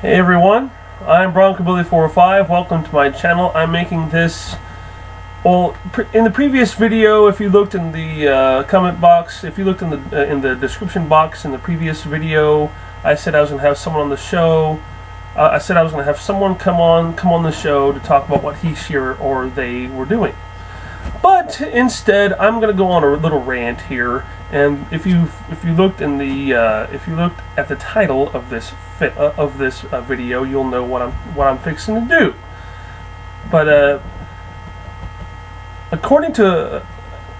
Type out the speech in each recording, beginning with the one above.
Hey everyone, I'm Broncobilly405. Welcome to my channel. I'm making this. Well, in the previous video, if you looked in the comment box, if you looked in the description box in the previous video, I said I was going to have someone on the show. I said I was going to have someone come on the show to talk about what he, she, or they were doing. But instead, I'm going to go on a little rant here. And if you looked at the title of this video, you'll know what I'm fixing to do. But according to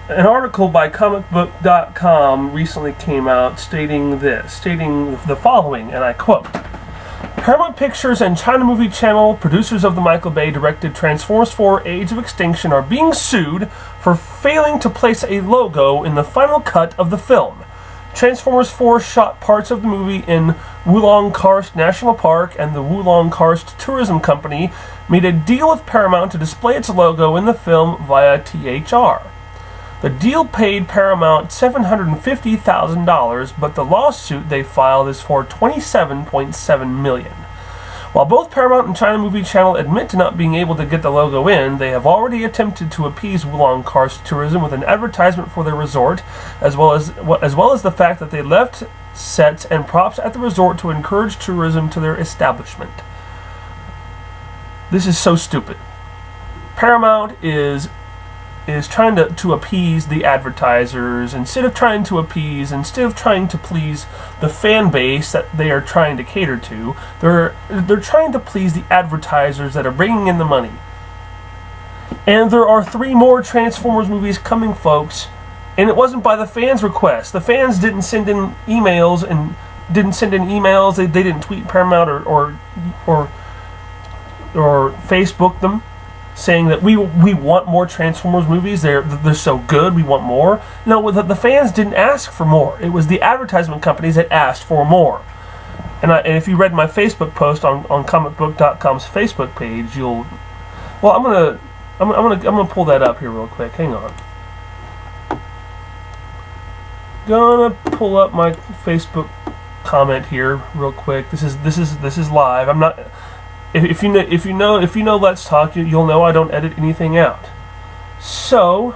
an article by comicbook.com recently came out stating the following, and I quote: Paramount Pictures and China Movie Channel, producers of the Michael Bay-directed Transformers 4 Age of Extinction, are being sued for failing to place a logo in the final cut of the film. Transformers 4 shot parts of the movie in Wulong Karst National Park, and the Wulong Karst Tourism Company made a deal with Paramount to display its logo in the film via THR. The deal paid Paramount $750,000, but the lawsuit they filed is for $27.7 million. While both Paramount and China Movie Channel admit to not being able to get the logo in, they have already attempted to appease Wulong Karst Tourism with an advertisement for their resort, as well as the fact that they left sets and props at the resort to encourage tourism to their establishment. This is so stupid. Paramount is trying to appease the advertisers instead of trying to please the fan base that they are trying to cater to. They're trying to please the advertisers that are bringing in the money. And there are 3 more Transformers movies coming, folks, and it wasn't by the fans' request. The fans didn't send in emails They didn't tweet Paramount or Facebook them, saying that we want more Transformers movies. They're so good, we want more. No, the fans didn't ask for more. It was the advertisement companies that asked for more. And if you read my Facebook post on comicbook.com's Facebook page, I'm gonna pull that up here real quick. Hang on. Gonna pull up my Facebook comment here real quick. This is live. I'm not. If you know Let's Talk, you'll know I don't edit anything out. So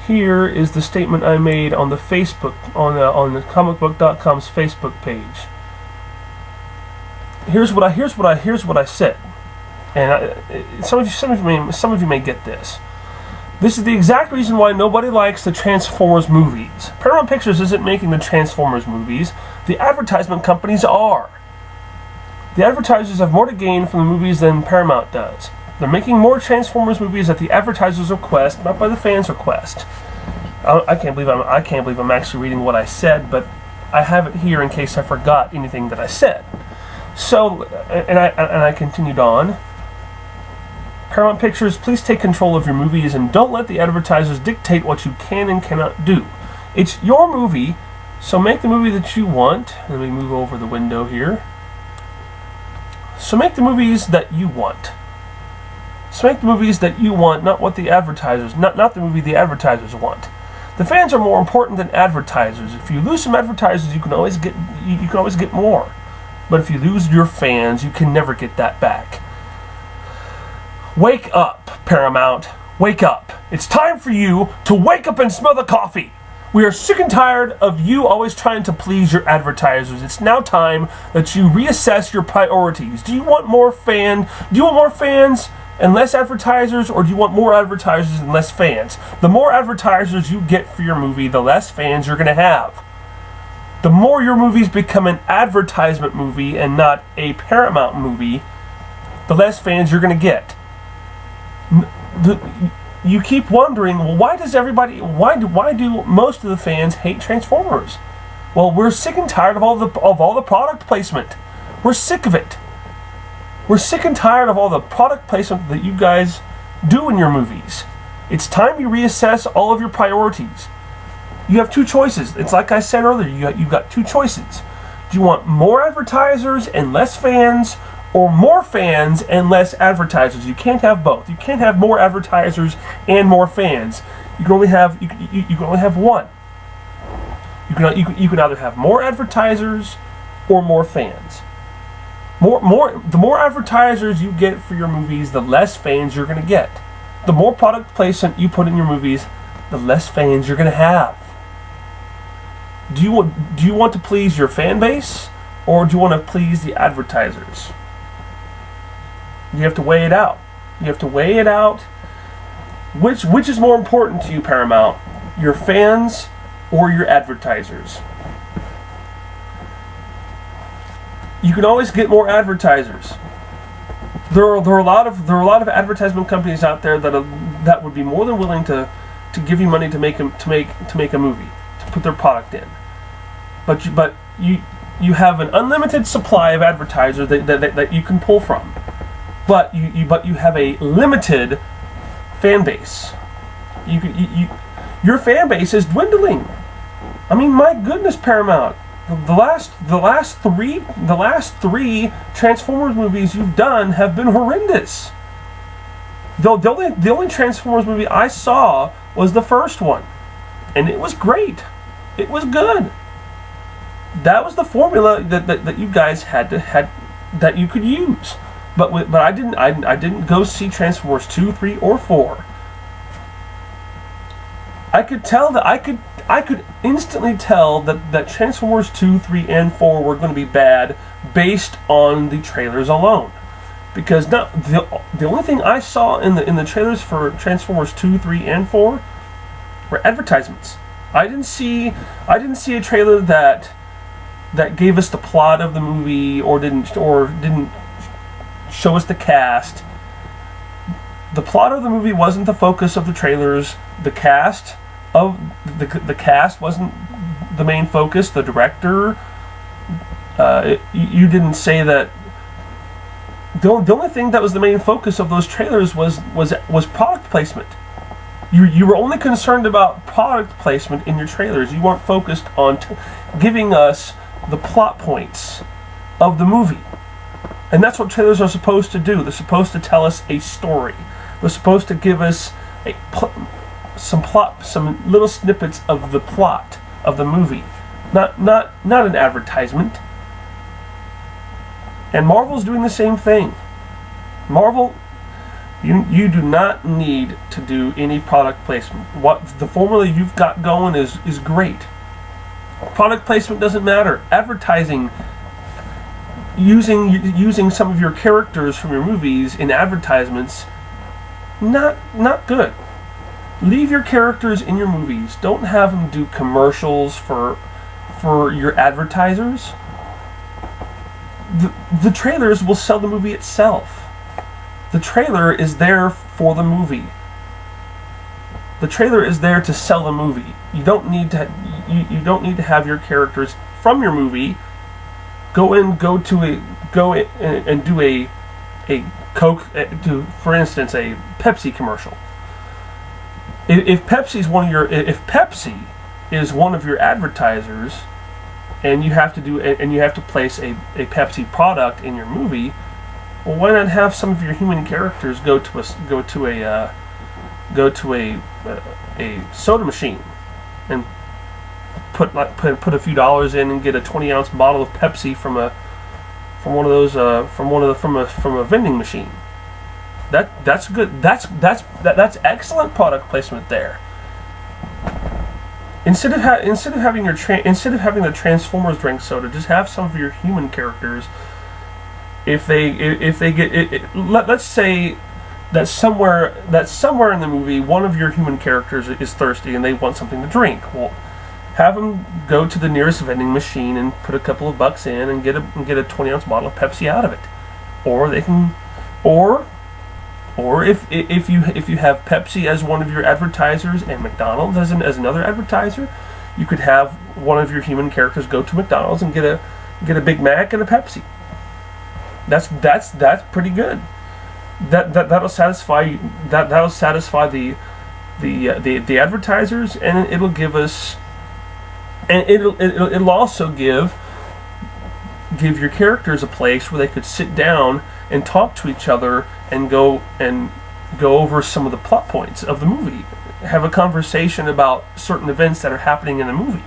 here is the statement I made on the Facebook on the comicbook.com's Facebook page. Here's what I said, and some of you may get this. This is the exact reason why nobody likes the Transformers movies. Paramount Pictures isn't making the Transformers movies. The advertisement companies are. The advertisers have more to gain from the movies than Paramount does. They're making more Transformers movies at the advertisers' request, not by the fans' request. I can't believe I'm actually reading what I said, but I have it here in case I forgot anything that I said. So, and I continued on. Paramount Pictures, please take control of your movies and don't let the advertisers dictate what you can and cannot do. It's your movie, so make the movie that you want. Let me move over the window here. So make the movies that you want. So make the movies that you want, not what the advertisers, not the movie the advertisers want. The fans are more important than advertisers. If you lose some advertisers, you can always get more. But if you lose your fans, you can never get that back. Wake up, Paramount. Wake up. It's time for you to wake up and smell the coffee. We are sick and tired of you always trying to please your advertisers. It's now time that you reassess your priorities. Do you want more fans and less advertisers, or do you want more advertisers and less fans? The more advertisers you get for your movie, the less fans you're going to have. The more your movies become an advertisement movie and not a Paramount movie, the less fans you're going to get. You keep wondering, well, why do most of the fans hate Transformers? Well, we're sick and tired of all the product placement. We're sick of it. We're sick and tired of all the product placement that you guys do in your movies. It's time you reassess all of your priorities. You have 2 choices. It's like I said earlier, you've got 2 choices. Do you want more advertisers and less fans, or more fans and less advertisers? You can't have both. You can't have more advertisers and more fans. You can only have one. You can either have more advertisers or more fans. The more advertisers you get for your movies, the less fans you're going to get. The more product placement you put in your movies, the less fans you're going to have. Do you want to please your fan base, or do you want to please the advertisers? You have to weigh it out. You have to weigh it out. Which is more important to you, Paramount? Your fans or your advertisers? You can always get more advertisers. There are a lot of advertisement companies out there that would be more than willing to give you money to make a movie, to put their product in. But you have an unlimited supply of advertisers that you can pull from. But you have a limited fan base. Your fan base is dwindling. I mean, my goodness, Paramount. The last three Transformers movies you've done have been horrendous. The only Transformers movie I saw was the first one, and it was great. It was good. That was the formula that you guys had that you could use. But I didn't go see Transformers 2, 3, or 4. I could tell that I could instantly tell that Transformers 2, 3, and 4 were going to be bad based on the trailers alone. Because the only thing I saw in the trailers for Transformers 2, 3, and 4 were advertisements. I didn't see a trailer that gave us the plot of the movie or didn't show us the cast. The plot of the movie wasn't the focus of the trailers. The cast wasn't the main focus. The director, you didn't say that. The only thing that was the main focus of those trailers was product placement. You were only concerned about product placement in your trailers. You weren't focused on giving us the plot points of the movie. And that's what trailers are supposed to do. They're supposed to tell us a story. They're supposed to give us some little snippets of the plot of the movie, not an advertisement. And Marvel's doing the same thing. Marvel, you do not need to do any product placement. What the formula you've got going is great. Product placement doesn't matter. Advertising, using some of your characters from your movies in advertisements, not good. Leave your characters in your movies. Don't have them do commercials for your advertisers. The trailers will sell the movie itself. The trailer is there for the movie. The trailer is there to sell the movie. You don't need to have your characters from your movie go and do a Coke, for instance, a Pepsi commercial. If Pepsi is one of your advertisers, and you have to place a Pepsi product in your movie, well, why not have some of your human characters go to a soda machine and put a few dollars in and get a 20-ounce bottle of Pepsi from a vending machine. That's good. That's excellent product placement there. Instead of having the Transformers drink soda, just have some of your human characters. If they get let's say that somewhere in the movie one of your human characters is thirsty and they want something to drink. Well, have them go to the nearest vending machine and put a couple of bucks in and get a 20-ounce bottle of Pepsi out of it. Or they can, or if you have Pepsi as one of your advertisers and McDonald's as another advertiser, you could have one of your human characters go to McDonald's and get a Big Mac and a Pepsi. That's pretty good. That'll satisfy the advertisers, and it'll give us, and it'll also give your characters a place where they could sit down and talk to each other and go over some of the plot points of the movie, have a conversation about certain events that are happening in the movie.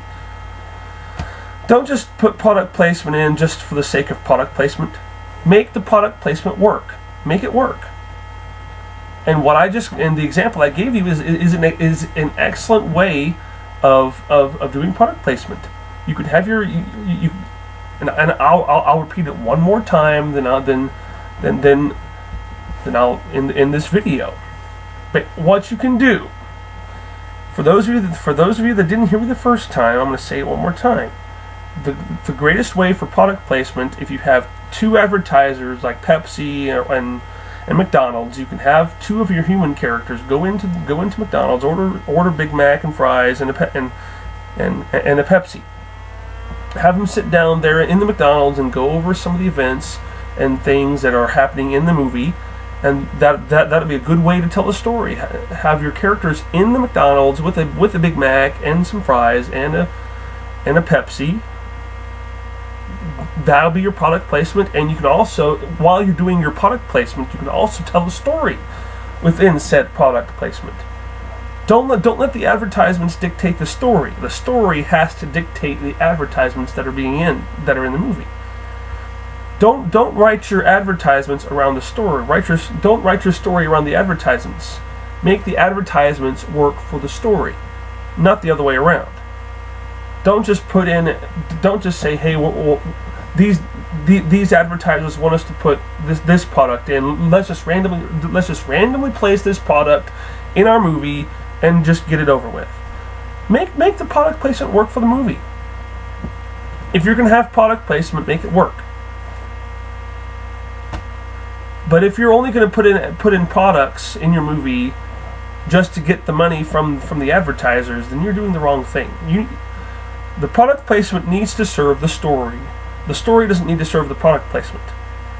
Don't just put product placement in just for the sake of product placement. Make the product placement work. Make it work. And the example I gave you is an excellent way of doing product placement. You could have and I'll repeat it one more time, then I'll in this video. But what you can do, for those of you that didn't hear me the first time, I'm going to say it one more time. The greatest way for product placement, if you have two advertisers like Pepsi and McDonald's, you can have two of your human characters go into McDonald's, order Big Mac and fries and a Pepsi. Have them sit down there in the McDonald's and go over some of the events and things that are happening in the movie, and that'll be a good way to tell the story. Have your characters in the McDonald's with a Big Mac and some fries and a Pepsi. That'll be your product placement, and you can also, while you're doing your product placement, you can also tell the story within said product placement. Don't let the advertisements dictate the story. The story has to dictate the advertisements that are in the movie. Don't write your advertisements around the story. Don't write your story around the advertisements. Make the advertisements work for the story, not the other way around. Don't just say, hey, these advertisers want us to put this product in. Let's just randomly place this product in our movie and just get it over with. Make the product placement work for the movie. If you're going to have product placement, make it work. But if you're only going to put in products in your movie just to get the money from the advertisers, then you're doing the wrong thing. The product placement needs to serve the story. The story doesn't need to serve the product placement.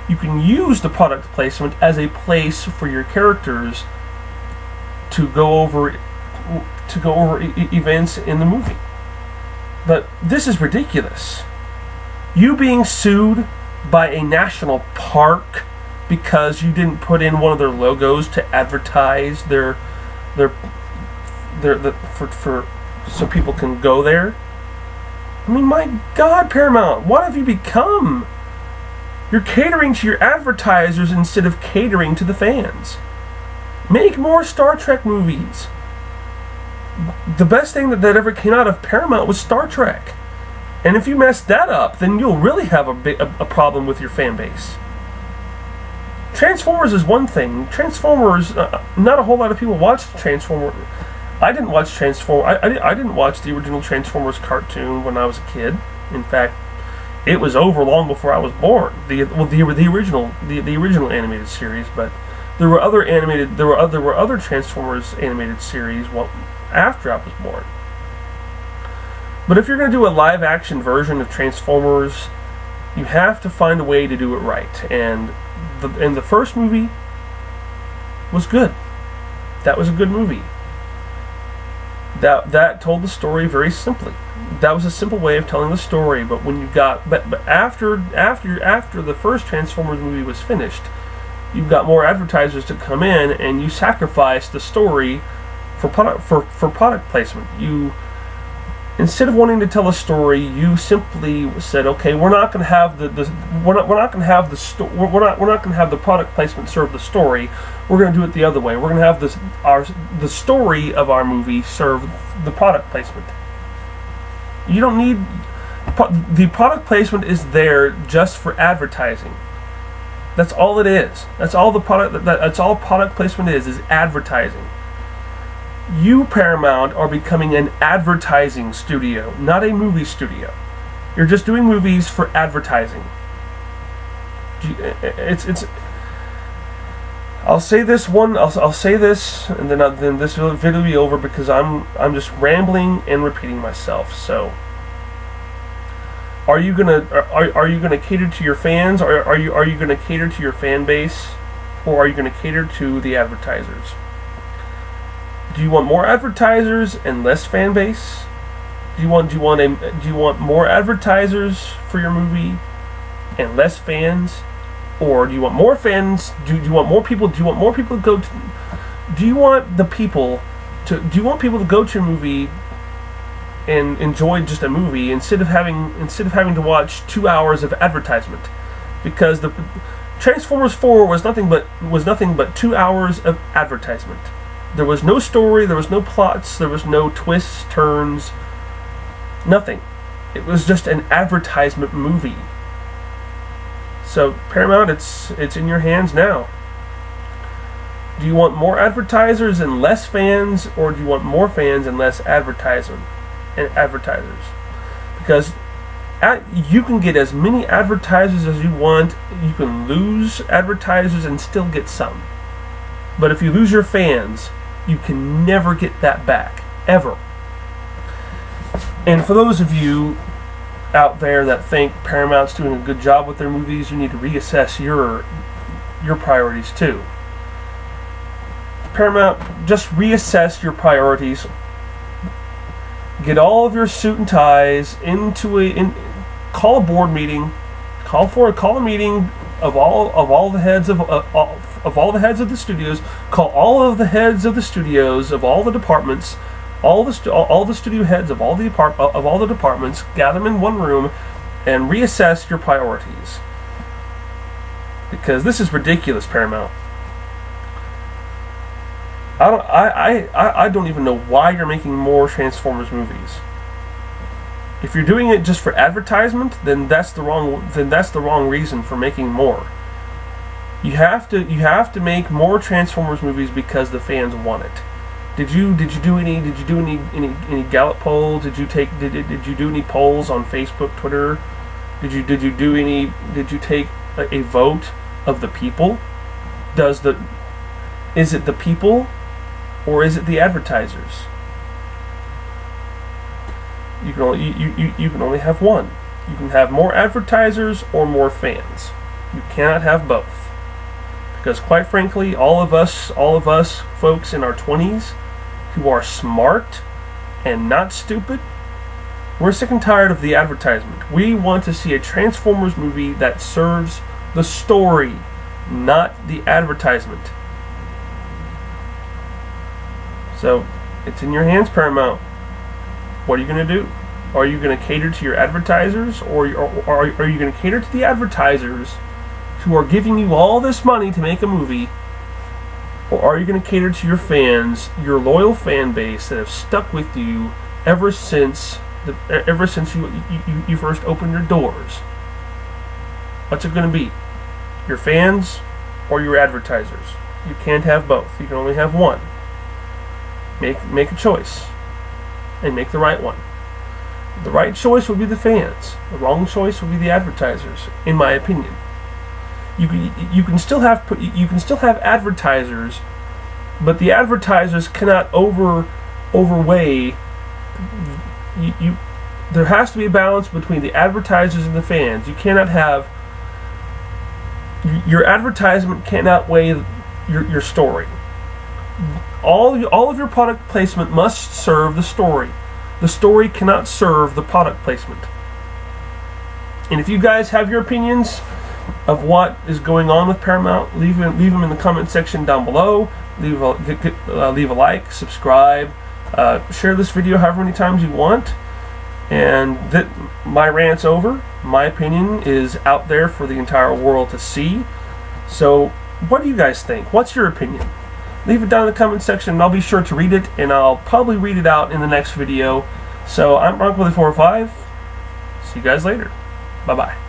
You can use the product placement as a place for your characters to go over events in the movie. But this is ridiculous. You being sued by a national park because you didn't put in one of their logos to advertise their so people can go there. I mean, my God, Paramount, what have you become? You're catering to your advertisers instead of catering to the fans. Make more Star Trek movies. The best thing that ever came out of Paramount was Star Trek. And if you mess that up, then you'll really have a problem with your fan base. Transformers is one thing. Transformers, not a whole lot of people watched Transformers. I didn't watch Transformers. I didn't watch the original Transformers cartoon when I was a kid. In fact, it was over long before I was born. The original animated series, but there were other Transformers animated series after I was born. But if you're going to do a live action version of Transformers, you have to find a way to do it right. And the first movie was good. That was a good movie. That told the story very simply. That was a simple way of telling the story. But when you got but after the first Transformers movie was finished, you've got more advertisers to come in, and you sacrifice the story for product placement. You, instead of wanting to tell a story, you simply said, okay, we're not going to have the product placement serve the story. We're going to do it the other way. We're going to have the story of our movie serve the product placement. You don't need the product placement is there just for advertising. That's all it is. That's all that's all product placement is advertising. You, Paramount, are becoming an advertising studio, not a movie studio. You're just doing movies for advertising. It's. I'll say this, and then this video will be over because I'm just rambling and repeating myself. So, are you gonna cater to your fans, or are you gonna cater to your fan base, or are you gonna cater to the advertisers? Do you want more advertisers and less fan base? Do you want more advertisers for your movie and less fans? Or do you want more fans? Do you want more people to go to? Do you want people to go to a movie and enjoy just a movie instead of having to watch 2 hours of advertisement? because the Transformers 4 was nothing but 2 hours of advertisement. There was no story, there was no plots, there was no twists, turns, nothing. It was just an advertisement movie. So Paramount, it's in your hands now. Do you want more advertisers and less fans, or do you want more fans and less advertisers? Because you can get as many advertisers as you want. You can lose advertisers and still get some. But if you lose your fans, you can never get that back, ever. And for those of you out there that think Paramount's doing a good job with their movies, you need to reassess your priorities too. Paramount, just reassess your priorities. Get all of your suit and ties call a board meeting. Call a meeting of all the heads of all the heads of the studios. Call all of the heads of the studios of all the departments. All the studio heads of all the departments. Gather them in one room and reassess your priorities. Because this is ridiculous, Paramount. I don't even know why you're making more Transformers movies. If you're doing it just for advertisement, then that's the wrong reason for making more. You have to make more Transformers movies because the fans want it. Did you do any Gallup polls? Did you do any polls on Facebook, Twitter? Did you take a vote of the people? Is it the people, or is it the advertisers? You can only have one. You can have more advertisers or more fans. You cannot have both. Because quite frankly, all of us folks in our 20s who are smart and not stupid, we're sick and tired of the advertisement. We want to see a Transformers movie that serves the story, not the advertisement. So, it's in your hands, Paramount. What are you going to do? Are you going to cater to your advertisers, or are you going to cater to the advertisers who are giving you all this money to make a movie? Or are you going to cater to your fans, your loyal fan base that have stuck with you ever since you first opened your doors? What's it going to be? Your fans or your advertisers? You can't have both. You can only have one. Make a choice, and make the right one. The right choice would be the fans. The wrong choice would be the advertisers, in my opinion. You can still have advertisers, but the advertisers cannot overweigh. There has to be a balance between the advertisers and the fans. You cannot have your advertisement can't outweigh your story. All of your product placement must serve the story. The story cannot serve the product placement. And if you guys have your opinions of what is going on with Paramount, leave them in the comment section down below. Leave a like, subscribe, share this video however many times you want. And my rant's over. My opinion is out there for the entire world to see. So, what do you guys think? What's your opinion? Leave it down in the comment section, and I'll be sure to read it, and I'll probably read it out in the next video. So, I'm Rant 405. See you guys later. Bye-bye.